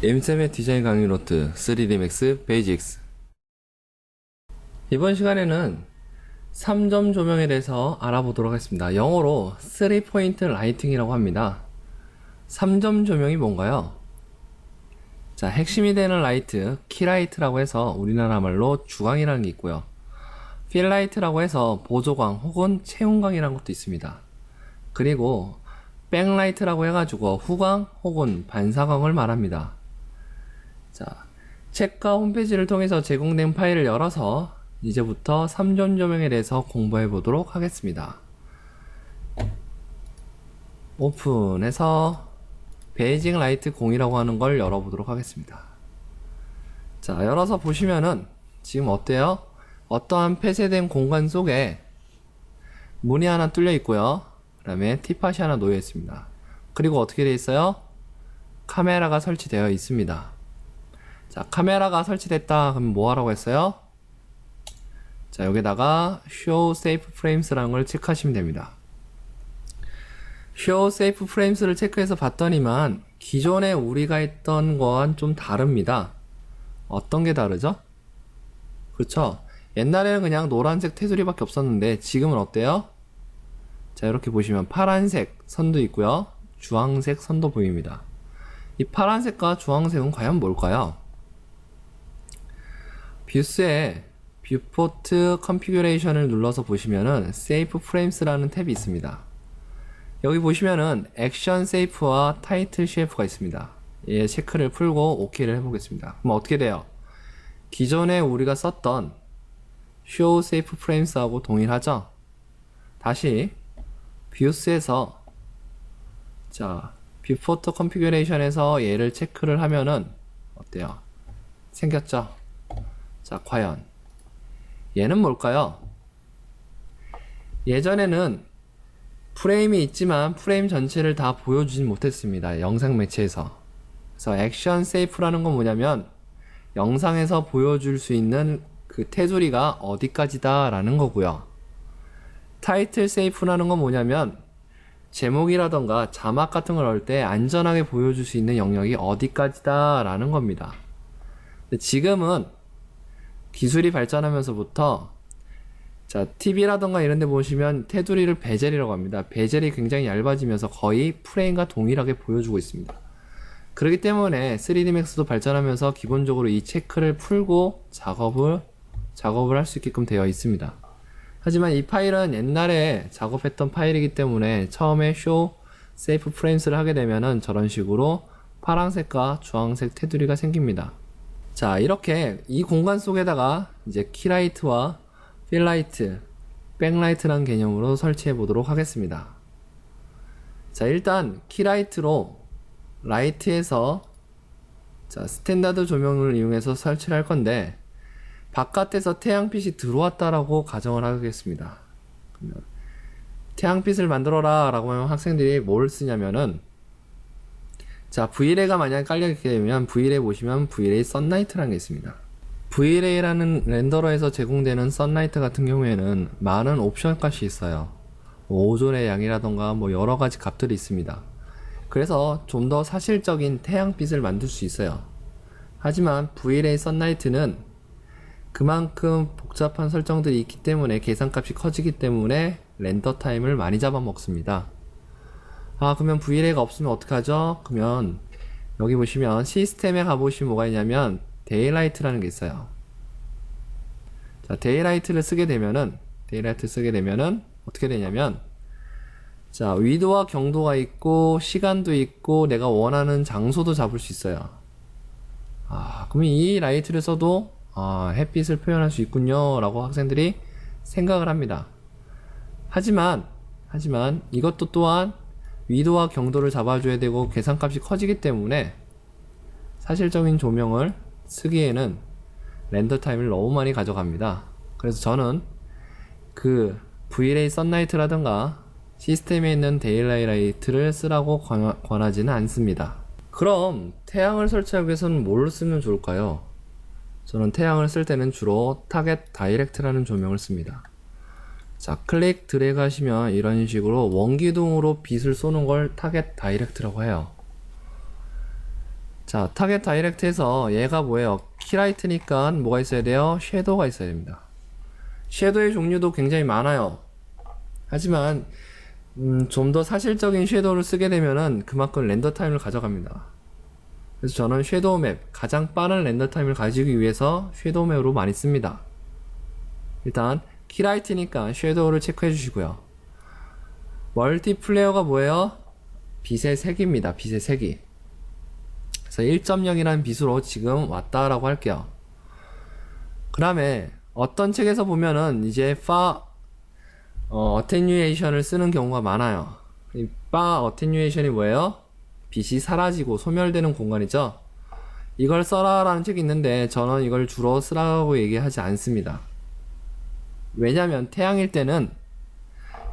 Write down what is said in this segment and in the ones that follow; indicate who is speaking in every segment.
Speaker 1: 임쌤의 디자인 강의 노트 3D Max Basics. 이번 시간에는 3점 조명에 대해서 알아보도록 하겠습니다. 영어로 3포인트 라이팅이라고 합니다. 3점 조명이 뭔가요? 자, 핵심이 되는 라이트, 키라이트라고 해서 우리나라 말로 주광이라는 게 있고요. 필라이트라고 해서 보조광 혹은 채운광이라는 것도 있습니다. 그리고 백라이트라고 해가지고 후광 혹은 반사광을 말합니다. 자, 책과 홈페이지를 통해서 제공된 파일을 열어서 이제부터 3점 조명에 대해서 공부해 보도록 하겠습니다. 오픈해서 베이징 라이트 0이라고 하는 걸 열어보도록 하겠습니다. 자, 열어서 보시면은 지금 어때요? 어떠한 폐쇄된 공간 속에 문이 하나 뚫려 있고요. 그 다음에 티팟이 하나 놓여 있습니다. 그리고 어떻게 되어 있어요? 카메라가 설치되어 있습니다. 자, 카메라가 설치됐다 그러면 뭐 하라고 했어요? 자, 여기다가 Show Safe Frames라는 걸 체크하시면 됩니다. Show Safe Frames를 체크해서 봤더니만 기존에 우리가 했던 거와는 좀 다릅니다. 어떤 게 다르죠? 그렇죠? 옛날에는 그냥 노란색 테두리밖에 없었는데 지금은 어때요? 자, 이렇게 보시면 파란색 선도 있고요. 주황색 선도 보입니다. 이 파란색과 주황색은 과연 뭘까요? 뷰스에 뷰포트 컨피규레이션을 눌러서 보시면은 Safe Frames라는 탭이 있습니다. 여기 보시면은 액션 세이프와 타이틀 쉐이프가 있습니다. 얘 체크를 풀고 OK를 해보겠습니다. 그럼 어떻게 돼요? 기존에 우리가 썼던 Show Safe Frames하고 동일하죠? 다시 뷰스에서 자, 뷰포트 컨피규레이션에서 얘를 체크를 하면은 어때요? 생겼죠? 자, 과연 얘는 뭘까요? 예전에는 프레임이 있지만 프레임 전체를 다 보여주진 못했습니다. 영상 매체에서. 그래서 액션 세이프라는 건 뭐냐면 영상에서 보여줄 수 있는 그 테두리가 어디까지다 라는 거고요. 타이틀 세이프라는 건 뭐냐면 제목이라던가 자막 같은 걸 넣을 때 안전하게 보여줄 수 있는 영역이 어디까지다 라는 겁니다. 근데 지금은 기술이 발전하면서부터 자, TV라던가 이런 데 보시면 테두리를 베젤이라고 합니다. 베젤이 굉장히 얇아지면서 거의 프레임과 동일하게 보여주고 있습니다. 그렇기 때문에 3D Max도 발전하면서 기본적으로 이 체크를 풀고 작업을 할 수 있게끔 되어 있습니다. 하지만 이 파일은 옛날에 작업했던 파일이기 때문에 처음에 Show Safe Frames를 하게 되면은 저런 식으로 파란색과 주황색 테두리가 생깁니다. 자, 이렇게 이 공간 속에다가 이제 키라이트와 필라이트, 백라이트라는 개념으로 설치해 보도록 하겠습니다. 자, 일단 키라이트로 라이트에서 자, 스탠다드 조명을 이용해서 설치를 할 건데 바깥에서 태양빛이 들어왔다라고 가정을 하겠습니다. 그러면 태양빛을 만들어라 라고 하면 학생들이 뭘 쓰냐면은 자, V-Ray가 만약에 깔려있게 되면 V-Ray 보시면 V-Ray Sunlight라는 게 있습니다. V-Ray라는 렌더러에서 제공되는 Sunlight 같은 경우에는 많은 옵션 값이 있어요. 오존의 양이라던가 뭐 여러가지 값들이 있습니다. 그래서 좀 더 사실적인 태양빛을 만들 수 있어요. 하지만 V-Ray Sunlight는 그만큼 복잡한 설정들이 있기 때문에 계산값이 커지기 때문에 렌더 타임을 많이 잡아먹습니다. 아, 그러면 V-Ray가 없으면 어떡하죠? 그러면 여기 보시면 시스템에 가보시면 뭐가 있냐면 데일라이트라는 게 있어요. 자, 데일라이트를 쓰게 되면은 어떻게 되냐면 자, 위도와 경도가 있고 시간도 있고 내가 원하는 장소도 잡을 수 있어요. 아, 그러면 이 라이트를 써도 햇빛을 표현할 수 있군요 라고 학생들이 생각을 합니다. 하지만 이것도 또한 위도와 경도를 잡아줘야 되고 계산값이 커지기 때문에 사실적인 조명을 쓰기에는 렌더 타임을 너무 많이 가져갑니다. 그래서 저는 그 V-Ray Sunlight라든가 시스템에 있는 데일라이트를 쓰라고 권하지는 않습니다. 그럼 태양을 설치하기 위해서는 뭘 쓰면 좋을까요? 저는 태양을 쓸 때는 주로 타겟 다이렉트라는 조명을 씁니다. 자, 클릭 드래그 하시면 이런 식으로 원기둥으로 빛을 쏘는 걸 타겟 다이렉트라고 해요. 자, 타겟 다이렉트에서 얘가 뭐예요? 키라이트니까 뭐가 있어야 돼요? 섀도우가 있어야 됩니다. 섀도우의 종류도 굉장히 많아요. 하지만 좀 더 사실적인 섀도우를 쓰게 되면은 그만큼 렌더 타임을 가져갑니다. 그래서 저는 섀도우 맵, 가장 빠른 렌더 타임을 가지기 위해서 섀도우 맵으로 많이 씁니다. 일단 키라이트니까 섀도우를 체크해 주시고요. 멀티플레어가 뭐예요? 빛의 색입니다. 빛의 색이. 그래서 1.0이라는 빛으로 지금 왔다라고 할게요. 그 다음에 어떤 책에서 보면은 이제 어테뉴에이션을 쓰는 경우가 많아요. 이 어테뉴에이션이 뭐예요? 빛이 사라지고 소멸되는 공간이죠. 이걸 써라라는 책이 있는데 저는 이걸 주로 쓰라고 얘기하지 않습니다. 왜냐면 태양일 때는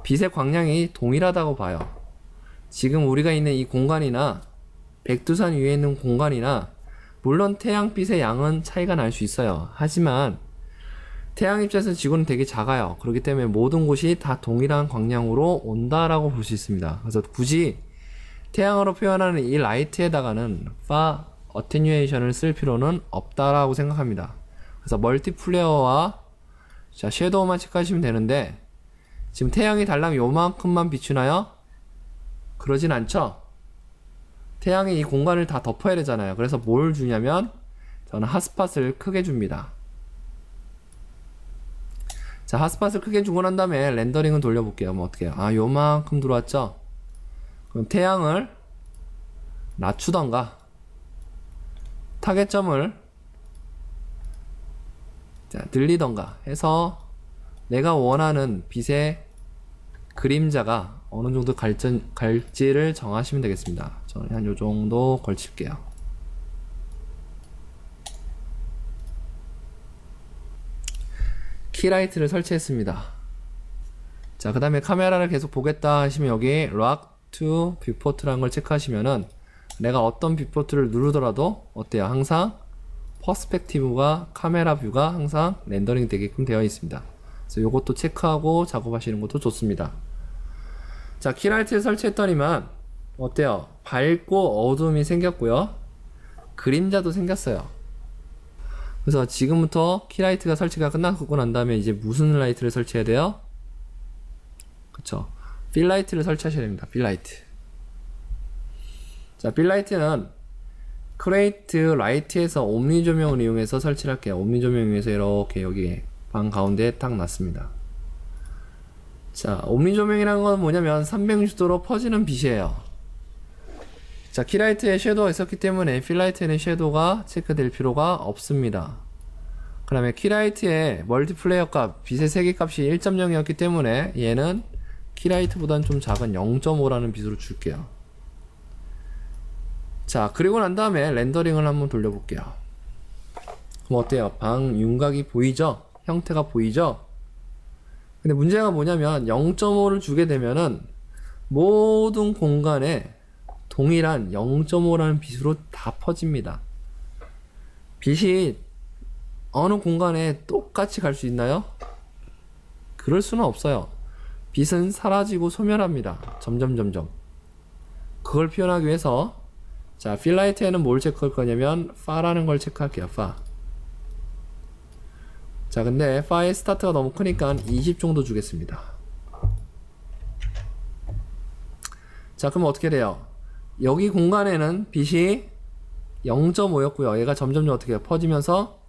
Speaker 1: 빛의 광량이 동일하다고 봐요. 지금 우리가 있는 이 공간이나 백두산 위에 있는 공간이나 물론 태양빛의 양은 차이가 날 수 있어요. 하지만 태양 입장에서 지구는 되게 작아요. 그렇기 때문에 모든 곳이 다 동일한 광량으로 온다라고 볼 수 있습니다. 그래서 굳이 태양으로 표현하는 이 라이트에다가는 어테뉴에이션을 쓸 필요는 없다라고 생각합니다. 그래서 멀티플레어와 자, 섀도우만 체크하시면 되는데 지금 태양이 달랑 요만큼만 비추나요? 그러진 않죠? 태양이 이 공간을 다 덮어야 되잖아요. 그래서 뭘 주냐면 저는 핫스팟을 크게 줍니다. 자, 핫스팟을 크게 주고 난 다음에 렌더링은 돌려볼게요. 뭐 어떻게 해요? 아, 요만큼 들어왔죠? 그럼 태양을 낮추던가 타겟점을 자, 늘리던가 해서 내가 원하는 빛의 그림자가 어느 정도 갈지를 정하시면 되겠습니다. 저는 한 요 정도 걸칠게요. 키라이트를 설치했습니다. 자, 그 다음에 카메라를 계속 보겠다 하시면 여기 Lock to Viewport라는 걸 체크하시면은 내가 어떤 뷰포트를 누르더라도 어때요? 항상 퍼스펙티브가 카메라 뷰가 항상 렌더링 되게끔 되어 있습니다. 그래서 요것도 체크하고 작업하시는 것도 좋습니다. 자, 키라이트를 설치했더니만 어때요? 밝고 어두움이 생겼고요. 그림자도 생겼어요. 그래서 지금부터 키라이트가 설치가 끝나고 난 다음에 이제 무슨 라이트를 설치해야 돼요? 그쵸? 필라이트를 설치하셔야 됩니다. 필라이트. 자, 필라이트는 크레이트 라이트에서 옴니 조명을 이용해서 설치를 할게요. 옴니 조명을 이용해서 이렇게 여기 방 가운데에 딱 놨습니다. 자, 옴니 조명이라는 건 뭐냐면 360도로 퍼지는 빛이에요. 자, 키라이트에 섀도우가 있었기 때문에 필라이트에는 섀도우가 체크될 필요가 없습니다. 그 다음에 키라이트의 멀티플레이어 값, 빛의 세기 값이 1.0이었기 때문에 얘는 키라이트보다는 좀 작은 0.5라는 빛으로 줄게요. 자, 그리고 난 다음에 렌더링을 한번 돌려볼게요. 그럼 어때요? 방 윤곽이 보이죠? 형태가 보이죠? 근데 문제가 뭐냐면 0.5를 주게 되면은 모든 공간에 동일한 0.5라는 빛으로 다 퍼집니다. 빛이 어느 공간에 똑같이 갈 수 있나요? 그럴 수는 없어요. 빛은 사라지고 소멸합니다. 점점. 그걸 표현하기 위해서 자, 필라이트에는 뭘 체크할 거냐면 파라는 걸 체크할게요. 자, 근데 파의 스타트가 너무 크니까 20 정도 주겠습니다. 자, 그럼 어떻게 돼요? 여기 공간에는 빛이 0.5였고요. 얘가 점점 어떻게 해요? 퍼지면서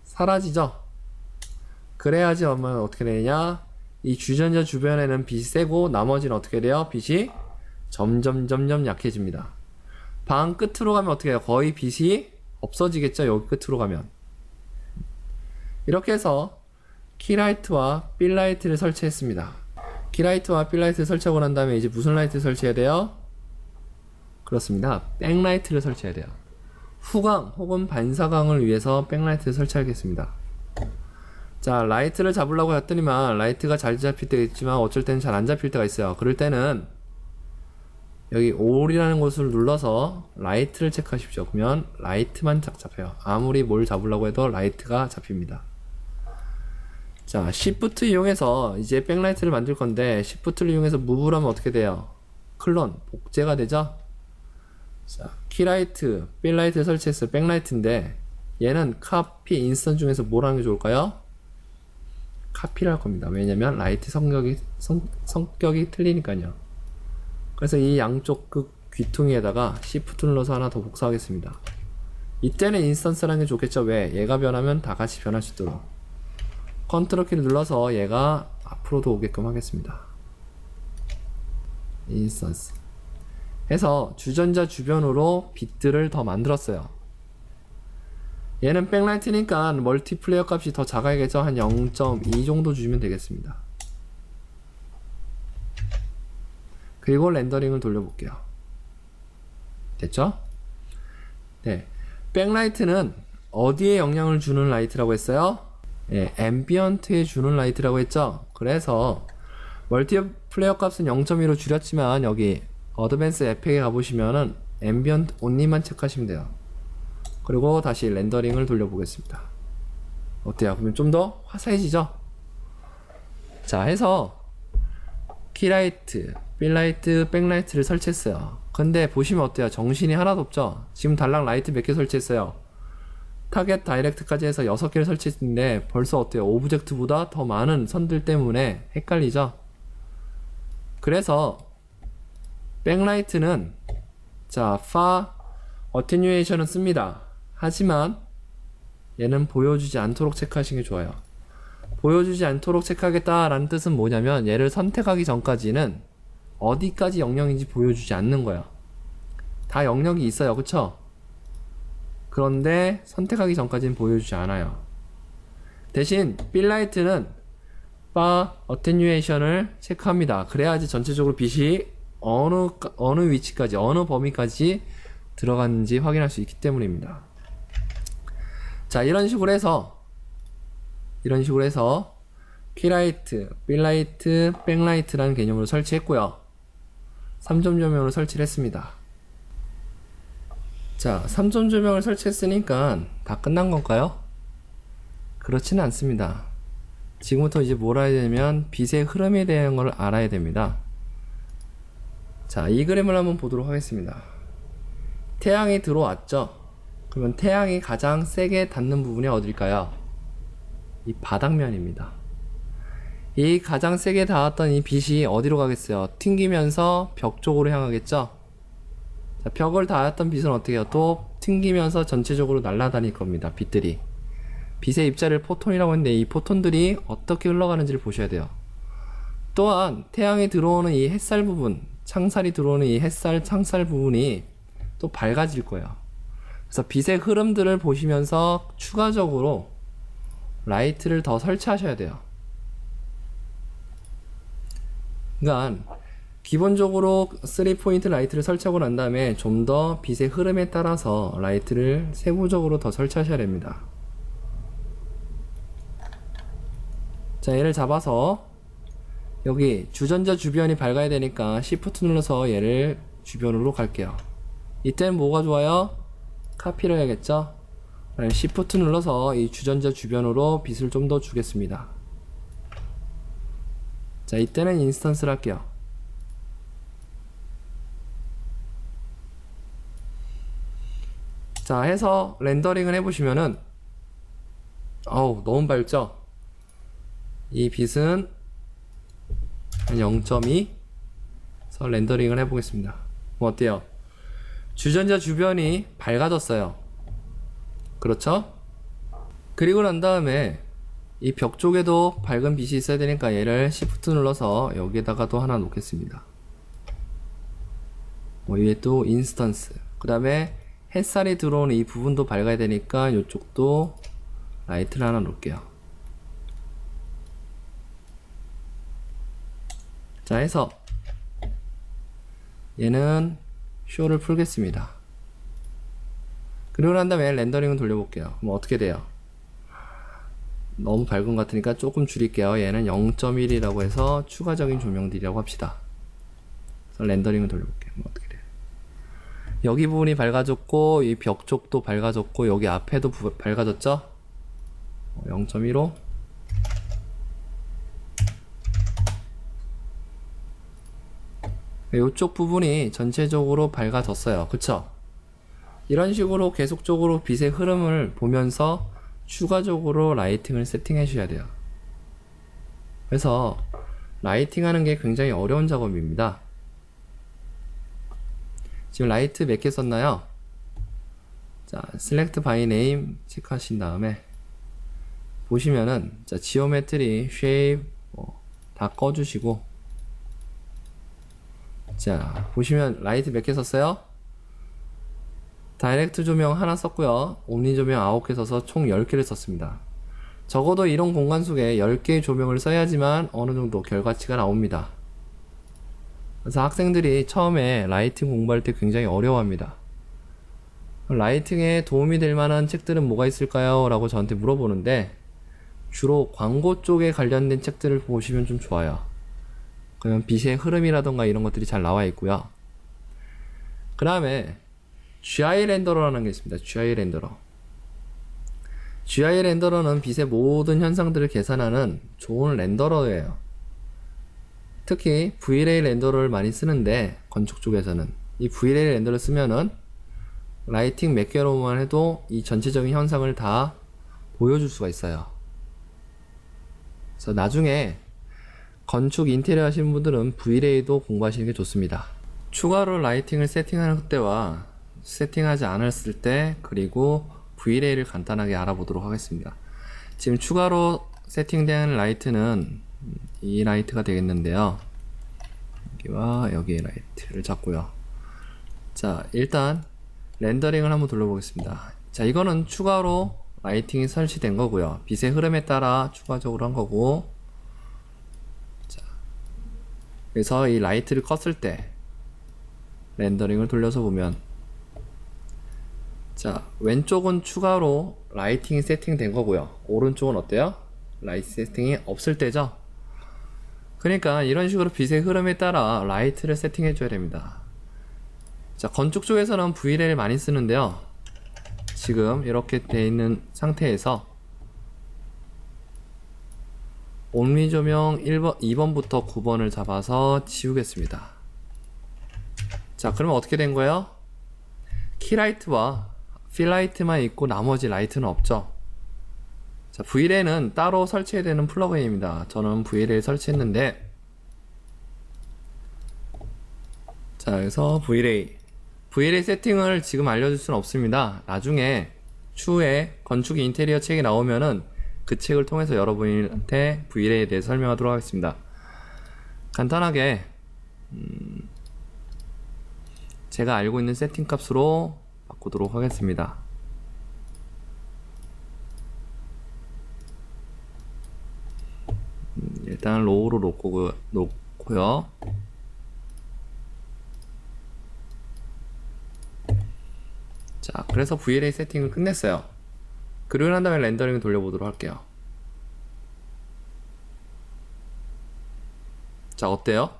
Speaker 1: 사라지죠? 그래야지 그러면 어떻게 되냐? 이 주전자 주변에는 빛이 세고 나머지는 어떻게 돼요? 빛이 점점 약해집니다. 방 끝으로 가면 어떻게 해요? 거의 빛이 없어지겠죠? 여기 끝으로 가면. 이렇게 해서 키라이트와 필라이트를 설치했습니다. 키라이트와 필라이트를 설치하고 난 다음에 이제 무슨 라이트를 설치해야 돼요? 그렇습니다. 백라이트를 설치해야 돼요. 후광 혹은 반사광을 위해서 백라이트를 설치하겠습니다. 자, 라이트를 잡으려고 했더니만 라이트가 잘 잡힐 때가 있지만 어쩔 때는 잘 안 잡힐 때가 있어요. 그럴 때는 여기 all이라는 곳을 눌러서 라이트를 체크하십시오. 그러면 라이트만 잡혀요. 아무리 뭘 잡으려고 해도 라이트가 잡힙니다. 자, Shift 이용해서 이제 백라이트를 만들 건데 Shift를 이용해서 무브를 하면 어떻게 돼요? 클론, 복제가 되죠? 자, 키라이트, 빌라이트 설치했어요. 백라이트인데 얘는 카피, 인스턴 중에서 뭘 하는 게 좋을까요? 카피를 할 겁니다. 왜냐면 라이트 성격이 틀리니까요. 그래서 이 양쪽 그 귀퉁이에다가 Shift 눌러서 하나 더 복사하겠습니다. 이때는 인스턴스라는 게 좋겠죠. 왜? 얘가 변하면 다 같이 변할 수 있도록 컨트롤 키를 눌러서 얘가 앞으로도 오게끔 하겠습니다. 인스턴스 해서 주전자 주변으로 bit들을 더 만들었어요. 얘는 백라이트니까 멀티플레이어 값이 더 작아야겠죠. 한 0.2 정도 주면 되겠습니다. 그리고 렌더링을 돌려볼게요. 됐죠? 네. 백라이트는 어디에 영향을 주는 라이트라고 했어요? 예, 앰비언트에 주는 라이트라고 했죠? 그래서 멀티플레이어 값은 0.2로 줄였지만 여기 어드밴스 에펙에 가보시면은 앰비언트 온리만 체크하시면 돼요. 그리고 다시 렌더링을 돌려보겠습니다. 어때요? 그러면 좀 더 화사해지죠? 자, 해서 키라이트, 빌라이트, 백라이트를 설치했어요. 근데 보시면 어때요? 정신이 하나도 없죠? 지금 달랑 라이트 몇 개 설치했어요? 타겟 다이렉트까지 해서 6개를 설치했는데 벌써 어때요? 오브젝트보다 더 많은 선들 때문에 헷갈리죠? 그래서 백라이트는 자, far attenuation은 씁니다. 하지만 얘는 보여주지 않도록 체크하시는 게 좋아요. 보여주지 않도록 체크하겠다라는 뜻은 뭐냐면 얘를 선택하기 전까지는 어디까지 영역인지 보여주지 않는 거예요. 다 영역이 있어요. 그쵸? 그런데 선택하기 전까지는 보여주지 않아요. 대신 빌라이트는 far attenuation을 체크합니다. 그래야지 전체적으로 빛이 어느 위치까지, 어느 범위까지 들어갔는지 확인할 수 있기 때문입니다. 자, 이런 식으로 해서 키라이트, 빌라이트, 백라이트라는 개념으로 설치했고요. 3점 조명으로 설치를 했습니다. 자, 3점 조명을 설치했으니까 다 끝난 건가요? 그렇지는 않습니다. 지금부터 이제 뭘 알아야 되냐면 빛의 흐름에 대한 걸 알아야 됩니다. 자, 이 그림을 한번 보도록 하겠습니다. 태양이 들어왔죠? 그러면 태양이 가장 세게 닿는 부분이 어딜까요? 이 바닥면입니다. 이 가장 세게 닿았던 이 빛이 어디로 가겠어요? 튕기면서 벽 쪽으로 향하겠죠? 자, 벽을 닿았던 빛은 어떻게 해요? 또 튕기면서 전체적으로 날아다닐 겁니다. 빛들이. 빛의 입자를 포톤이라고 했는데 이 포톤들이 어떻게 흘러가는지를 보셔야 돼요. 또한 태양이 들어오는 이 햇살 부분, 창살이 들어오는 이 햇살, 창살 부분이 또 밝아질 거예요. 그래서 빛의 흐름들을 보시면서 추가적으로 라이트를 더 설치하셔야 돼요. 그러니까 기본적으로 3포인트 라이트를 설치하고 난 다음에 좀 더 빛의 흐름에 따라서 라이트를 세부적으로 더 설치하셔야 됩니다. 자, 얘를 잡아서 여기 주전자 주변이 밝아야 되니까 Shift 눌러서 얘를 주변으로 갈게요. 이때는 뭐가 좋아요? 카피를 해야겠죠? Shift 눌러서 이 주전자 주변으로 빛을 좀 더 주겠습니다. 자, 이때는 인스턴스를 할게요. 자, 해서 렌더링을 해보시면은 어우, 너무 밝죠? 이 빛은 한 0.2서 렌더링을 해보겠습니다. 뭐 어때요? 주전자 주변이 밝아졌어요. 그렇죠? 그리고 난 다음에 이 벽 쪽에도 밝은 빛이 있어야 되니까 얘를 Shift 눌러서 여기에다가 또 하나 놓겠습니다. 뭐 위에 또 인스턴스, 그 다음에 햇살이 들어오는 이 부분도 밝아야 되니까 이쪽도 라이트를 하나 놓을게요. 자, 해서 얘는 쇼를 풀겠습니다. 그리고 난 다음에 렌더링을 돌려볼게요. 그럼 어떻게 돼요? 너무 밝은 것 같으니까 조금 줄일게요. 얘는 0.1이라고 해서 추가적인 조명들이라고 합시다. 그래서 렌더링을 돌려볼게요. 그럼 어떻게 돼요? 여기 부분이 밝아졌고 이 벽 쪽도 밝아졌고 여기 앞에도 밝아졌죠? 0.15. 이쪽 부분이 전체적으로 밝아졌어요. 그쵸? 이런 식으로 계속적으로 빛의 흐름을 보면서 추가적으로 라이팅을 세팅해 주셔야 돼요. 그래서 라이팅 하는 게 굉장히 어려운 작업입니다. 지금 라이트 몇 개 썼나요? 자, select by name 체크하신 다음에 보시면은 자, 지오메트리, 쉐입 다 꺼주시고, 자 보시면 라이트 몇 개 썼어요? 다이렉트 조명 하나 썼고요, 옴니 조명 9개 써서 총 10개를 썼습니다. 적어도 이런 공간 속에 10개의 조명을 써야지만 어느 정도 결과치가 나옵니다. 그래서 학생들이 처음에 라이팅 공부할 때 굉장히 어려워합니다. 라이팅에 도움이 될 만한 책들은 뭐가 있을까요? 라고 저한테 물어보는데, 주로 광고 쪽에 관련된 책들을 보시면 좀 좋아요. 그러면 빛의 흐름이라던가 이런 것들이 잘 나와 있고요. 그 다음에 GI 렌더러라는 게 있습니다. GI 렌더러. GI 렌더러는 빛의 모든 현상들을 계산하는 좋은 렌더러예요. 특히 V-Ray 렌더러를 많이 쓰는데, 건축 쪽에서는 이 V-Ray 렌더러를 쓰면은 라이팅 몇 개로만 해도 이 전체적인 현상을 다 보여줄 수가 있어요. 그래서 나중에 건축 인테리어 하시는 분들은 V-Ray도 공부하시는 게 좋습니다. 추가로 라이팅을 세팅하는 때와 세팅하지 않았을 때, 그리고 V-Ray를 간단하게 알아보도록 하겠습니다. 지금 추가로 세팅된 라이트는 이 라이트가 되겠는데요, 여기와 여기의 라이트를 잡고요. 자, 일단 렌더링을 한번 둘러보겠습니다. 자, 이거는 추가로 라이팅이 설치된 거고요. 빛의 흐름에 따라 추가적으로 한 거고, 자, 그래서 이 라이트를 껐을 때 렌더링을 돌려서 보면, 자, 왼쪽은 추가로 라이팅이 세팅된 거고요, 오른쪽은 어때요? 라이트 세팅이 없을 때죠. 그러니까 이런 식으로 빛의 흐름에 따라 라이트를 세팅해 줘야 됩니다. 자, 건축 쪽에서는 V-Ray를 많이 쓰는데요, 지금 이렇게 되어 있는 상태에서 옴니 조명 1번, 2번부터 9번을 잡아서 지우겠습니다. 자, 그러면 어떻게 된 거예요? 키라이트와 필라이트만 있고 나머지 라이트는 없죠. 자, V-Ray는 따로 설치해야 되는 플러그인입니다. 저는 V-Ray 설치했는데, 자, 그래서 V-Ray 세팅을 지금 알려줄 수는 없습니다. 나중에 추후에 건축 인테리어 책이 나오면은 그 책을 통해서 여러분한테 V-Ray에 대해 설명하도록 하겠습니다. 간단하게 제가 알고 있는 세팅 값으로 바꾸도록 하겠습니다. 일단 로우로 놓고요. 자, 그래서 V-Ray 세팅을 끝냈어요. 그리고 난 다음에 렌더링을 돌려보도록 할게요. 자, 어때요?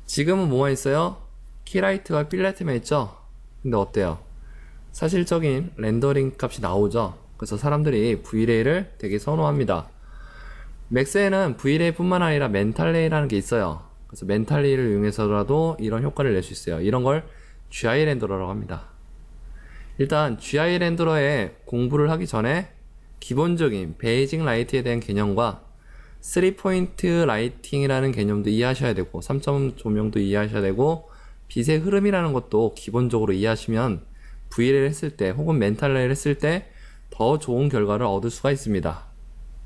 Speaker 1: 지금은 뭐가 있어요? 키라이트와 필라이트만 있죠? 근데 어때요? 사실적인 렌더링 값이 나오죠? 그래서 사람들이 V-Ray를 되게 선호합니다. 맥스에는 V-Ray 뿐만 아니라 멘탈레이라는 게 있어요. 그래서 멘탈레이를 이용해서라도 이런 효과를 낼 수 있어요. 이런 걸 GI 렌더러라고 합니다. 일단 GI 렌더러에 공부를 하기 전에 기본적인 베이직 라이트에 대한 개념과 3포인트 라이팅이라는 개념도 이해하셔야 되고, 3점 조명도 이해하셔야 되고, 빛의 흐름이라는 것도 기본적으로 이해하시면 V-Ray를 했을 때 혹은 멘탈레이를 했을 때 더 좋은 결과를 얻을 수가 있습니다.